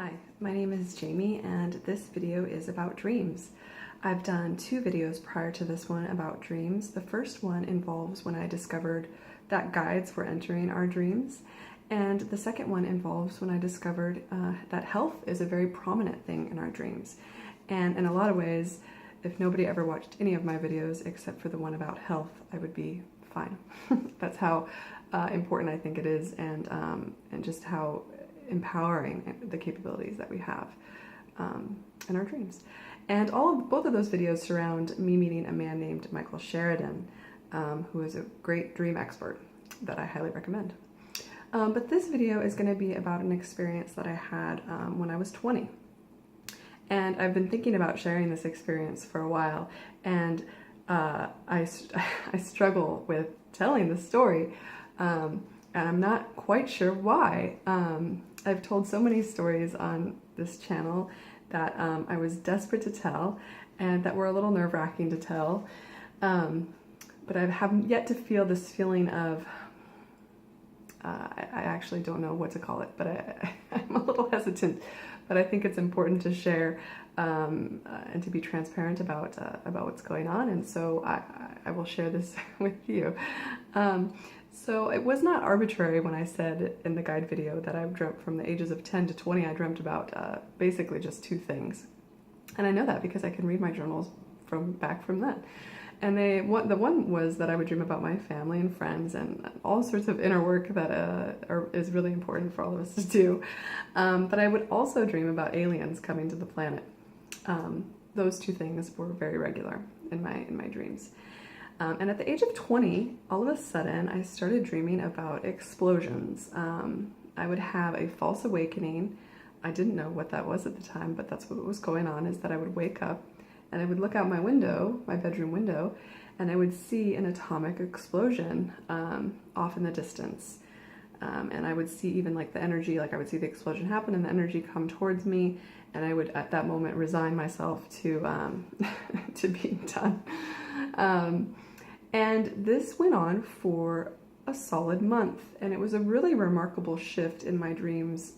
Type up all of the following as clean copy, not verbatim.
Hi, my name is Jamie and this video is about dreams. I've done two videos prior to this one about dreams. The first one involves when I discovered that guides were entering our dreams, and the second one involves when I discovered that health is a very prominent thing in our dreams. And in a lot of ways, if nobody ever watched any of my videos except for the one about health, I would be fine. That's how important I think it is, and just how empowering the capabilities that we have in our dreams. And both of those videos surround me meeting a man named Michael Sheridan, who is a great dream expert that I highly recommend. But this video is going to be about an experience that I had when I was 20. And I've been thinking about sharing this experience for a while, and I struggle with telling the story, and I'm not quite sure why. I've told so many stories on this channel that I was desperate to tell, and that were a little nerve-wracking to tell, but I haven't yet to feel this feeling of, I actually don't know what to call it, but I'm a little hesitant, but I think it's important to share and to be transparent about what's going on, and so I will share this with you. So it was not arbitrary when I said in the guide video that I've dreamt from the ages of 10 to 20, I dreamt about basically just two things. And I know that because I can read my journals back from then. And the one was that I would dream about my family and friends and all sorts of inner work that is really important for all of us to do. But I would also dream about aliens coming to the planet. Those two things were very regular in my dreams. And at the age of 20, all of a sudden, I started dreaming about explosions. I would have a false awakening. I didn't know what that was at the time, but that's what was going on, is that I would wake up and I would look out my window, my bedroom window, and I would see an atomic explosion off in the distance. And I would see even like the energy, like I would see the explosion happen and the energy come towards me, and I would at that moment resign myself to, to being done. And this went on for a solid month, and it was a really remarkable shift in my dreams,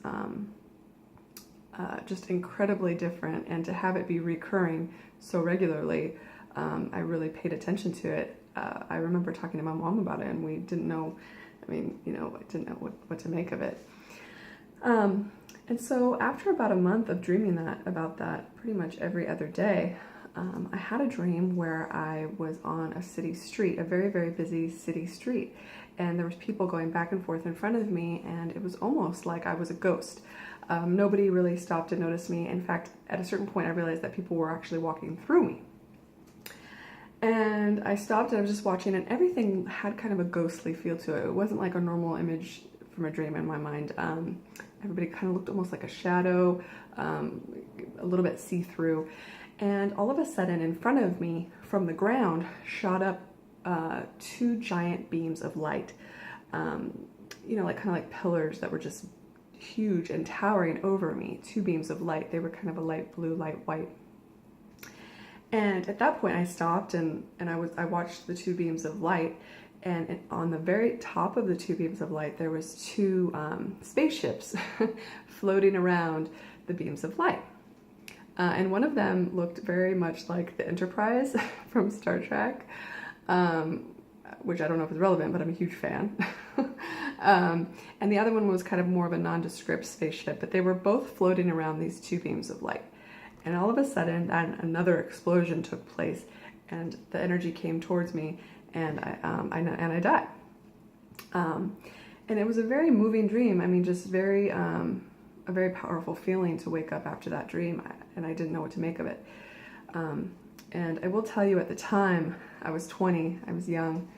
just incredibly different, and to have it be recurring so regularly, I really paid attention to it. I remember talking to my mom about it, and we didn't know, I didn't know what to make of it. And so after about a month of dreaming about that pretty much every other day, I had a dream where I was on a city street, a very, very busy city street, and there was people going back and forth in front of me, and it was almost like I was a ghost. Nobody really stopped to notice me. In fact, at a certain point, I realized that people were actually walking through me. And I stopped and I was just watching, and everything had kind of a ghostly feel to it. It wasn't like a normal image from a dream in my mind. Everybody kind of looked almost like a shadow, a little bit see-through. And all of a sudden, in front of me, from the ground, shot up two giant beams of light. Like kind of like pillars that were just huge and towering over me. Two beams of light. They were kind of a light blue, light white. And at that point, I stopped and I watched the two beams of light. And on the very top of the two beams of light, there was two spaceships floating around the beams of light. And one of them looked very much like the Enterprise from Star Trek, which I don't know if it's relevant, but I'm a huge fan. And the other one was kind of more of a nondescript spaceship, but they were both floating around these two beams of light. And all of a sudden, another explosion took place, and the energy came towards me, and I died. And it was a very moving dream. I mean, just a very powerful feeling to wake up after that dream, and I didn't know what to make of it. And I will tell you, at the time, I was 20, I was young,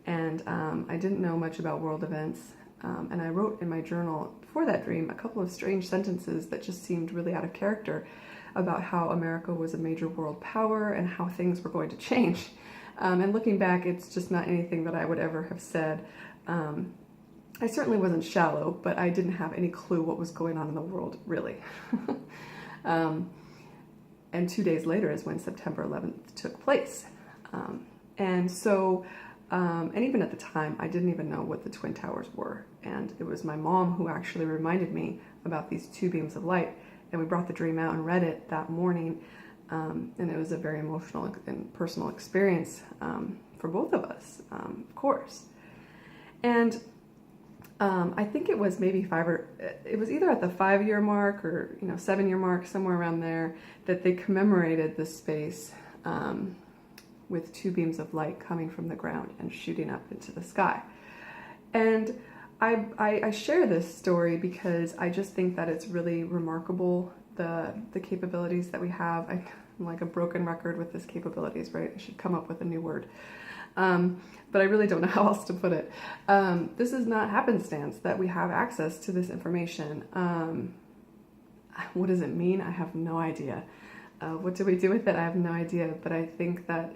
and I didn't know much about world events, and I wrote in my journal for that dream a couple of strange sentences that just seemed really out of character about how America was a major world power and how things were going to change. And looking back, it's just not anything that I would ever have said. I certainly wasn't shallow, but I didn't have any clue what was going on in the world, really. And 2 days later is when September 11th took place. And even at the time, I didn't even know what the Twin Towers were. And it was my mom who actually reminded me about these two beams of light and we brought the dream out and read it that morning. And it was a very emotional and personal experience for both of us, of course. And I think it was maybe it was either at the 5-year mark or 7-year mark, somewhere around there, that they commemorated this space with 2 beams of light coming from the ground and shooting up into the sky. And I share this story because I just think that it's really remarkable, the capabilities that we have. I'm like a broken record with this capabilities, right? I should come up with a new word. But I really don't know how else to put it. This is not happenstance that we have access to this information. What does it mean? I have no idea. What do we do with it? I have no idea, but I think that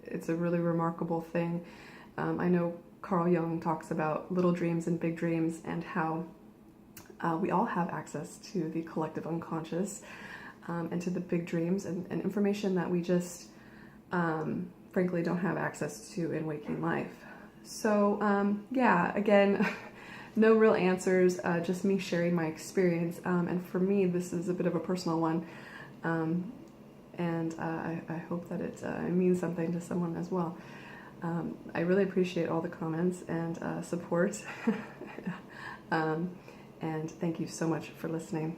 it's a really remarkable thing. I know Carl Jung talks about little dreams and big dreams, and how we all have access to the collective unconscious and to the big dreams and information that we just frankly don't have access to in waking life. So yeah, again, no real answers, just me sharing my experience, and for me this is a bit of a personal one, and I hope that it means something to someone as well. I really appreciate all the comments and support, and thank you so much for listening.